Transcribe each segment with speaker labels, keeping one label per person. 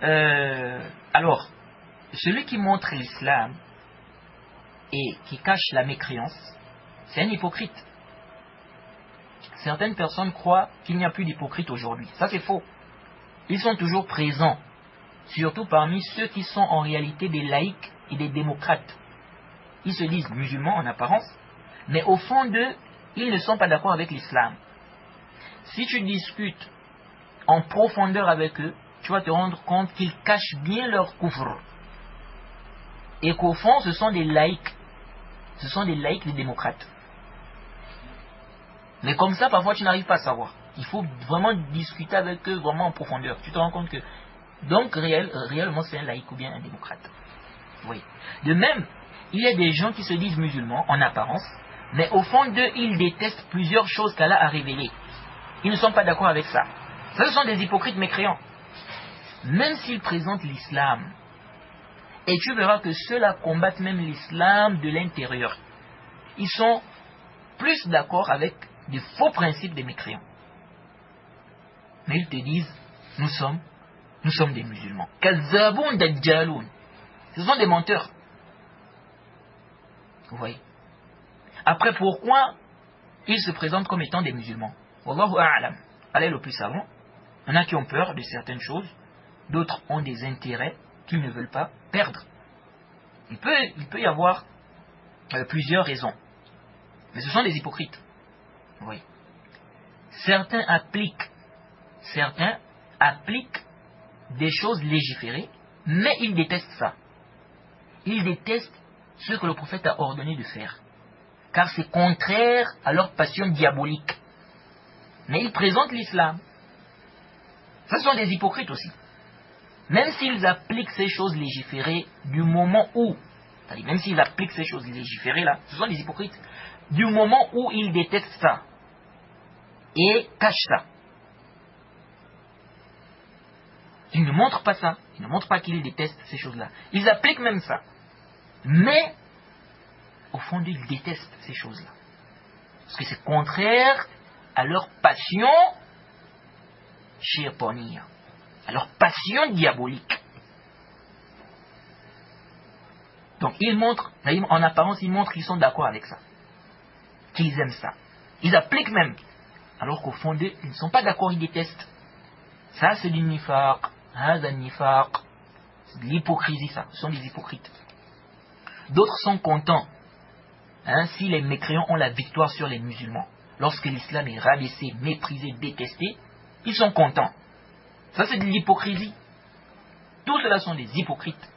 Speaker 1: Alors, celui qui montre l'islam et qui cache la mécréance, c'est un hypocrite. Certaines personnes croient qu'il n'y a plus d'hypocrites aujourd'hui. Ça, c'est faux. Ils sont toujours présents, surtout parmi ceux qui sont en réalité des laïcs et des démocrates. Ils se disent musulmans en apparence, mais au fond d'eux, ils ne sont pas d'accord avec l'islam. Si tu discutes en profondeur avec eux, tu vas te rendre compte qu'ils cachent bien leur kufr. Et qu'au fond, ce sont des laïcs. Ce sont des laïcs, des démocrates. Mais comme ça, parfois, tu n'arrives pas à savoir. Il faut vraiment discuter avec eux vraiment en profondeur. Tu te rends compte que, donc, réellement, c'est un laïc ou bien un démocrate. Oui. De même, il y a des gens qui se disent musulmans, en apparence, mais au fond d'eux, ils détestent plusieurs choses qu'Allah a révélées. Ils ne sont pas d'accord avec ça. Ça, ce sont des hypocrites mécréants. Même s'ils présentent l'islam, et tu verras que ceux-là combattent même l'islam de l'intérieur. Ils sont plus d'accord avec des faux principes des mécréants. Mais ils te disent, nous sommes des musulmans. Kazaboun dajjaloun. Ce sont des menteurs. Vous voyez. Après, pourquoi ils se présentent comme étant des musulmans? Wallahu a'lam. Allah est le plus savant. Il y en a qui ont peur de certaines choses. D'autres ont des intérêts qu'ils ne veulent pas perdre. Il peut y avoir plusieurs raisons. Mais ce sont des hypocrites. Oui. Certains appliquent des choses légiférées, mais ils détestent ça. Ils détestent ce que le prophète a ordonné de faire. Car c'est contraire à leur passion diabolique. Mais ils présentent l'islam. Ce sont des hypocrites aussi. Même s'ils appliquent ces choses légiférées du moment où, c'est-à-dire même s'ils appliquent ces choses légiférées là, ce sont des hypocrites, du moment où ils détestent ça et cachent ça. Ils ne montrent pas ça, ils ne montrent pas qu'ils détestent ces choses-là. Ils appliquent même ça. Mais, au fond d'eux, ils détestent ces choses-là. Parce que c'est contraire à leur passion shaytaniya, à leur passion diabolique. Donc ils montrent, en apparence, ils montrent qu'ils sont d'accord avec ça. Qu'ils aiment ça. Ils appliquent même. Alors qu'au fond d'eux, ils ne sont pas d'accord, ils détestent. Ça c'est du nifaq. C'est de l'hypocrisie ça. Ce sont des hypocrites. D'autres sont contents si les mécréants ont la victoire sur les musulmans. Lorsque l'islam est rabaissé, méprisé, détesté, ils sont contents. Ça c'est de l'hypocrisie. Tout cela sont des hypocrites.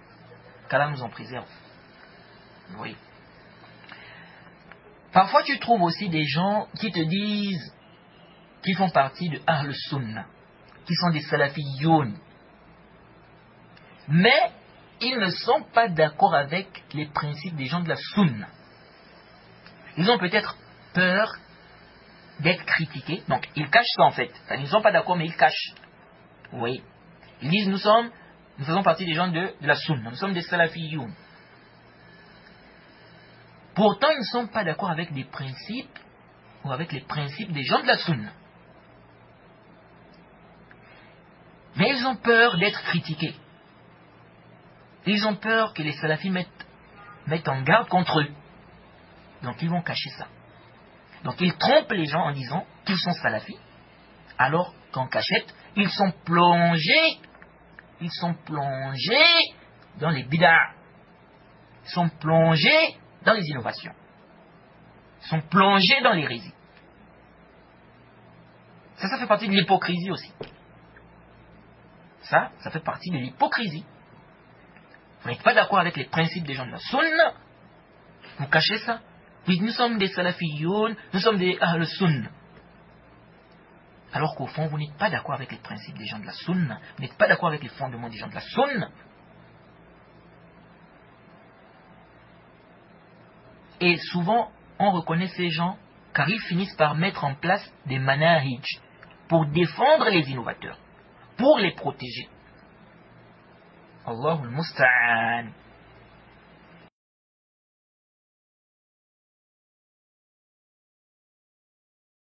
Speaker 1: Qu'Allah nous en préserve. Oui. Parfois tu trouves aussi des gens qui te disent qu'ils font partie de Ahl Sunnah, qui sont des Salafiyoun. Mais ils ne sont pas d'accord avec les principes des gens de la Sunna. Ils ont peut-être peur d'être critiqués. Donc ils cachent ça en fait. Ils ne sont pas d'accord mais ils cachent. Oui. Ils disent nous faisons partie des gens de la Sunna. Nous sommes des Salafiyoun. Pourtant ils ne sont pas d'accord avec des principes ou avec les principes des gens de la Sunna. Mais ils ont peur d'être critiqués. Ils ont peur que les salafis mettent en garde contre eux. Donc ils vont cacher ça. Donc ils trompent les gens en disant qu'ils sont salafis, alors qu'en cachette, ils sont plongés dans les bid'ah. Ils sont plongés dans les innovations. Ils sont plongés dans l'hérésie. Ça fait partie de l'hypocrisie aussi. Ça fait partie de l'hypocrisie. Vous n'êtes pas d'accord avec les principes des gens de la Sunna. Vous cachez ça. Oui, nous sommes des Salafiyoun, nous sommes des Ahl Sunnah. Alors qu'au fond, vous n'êtes pas d'accord avec les principes des gens de la Sunna. Vous n'êtes pas d'accord avec les fondements des gens de la Sunna. Et souvent, on reconnaît ces gens car ils finissent par mettre en place des manahij pour défendre les innovateurs, pour les protéger. Allahul Musta'an.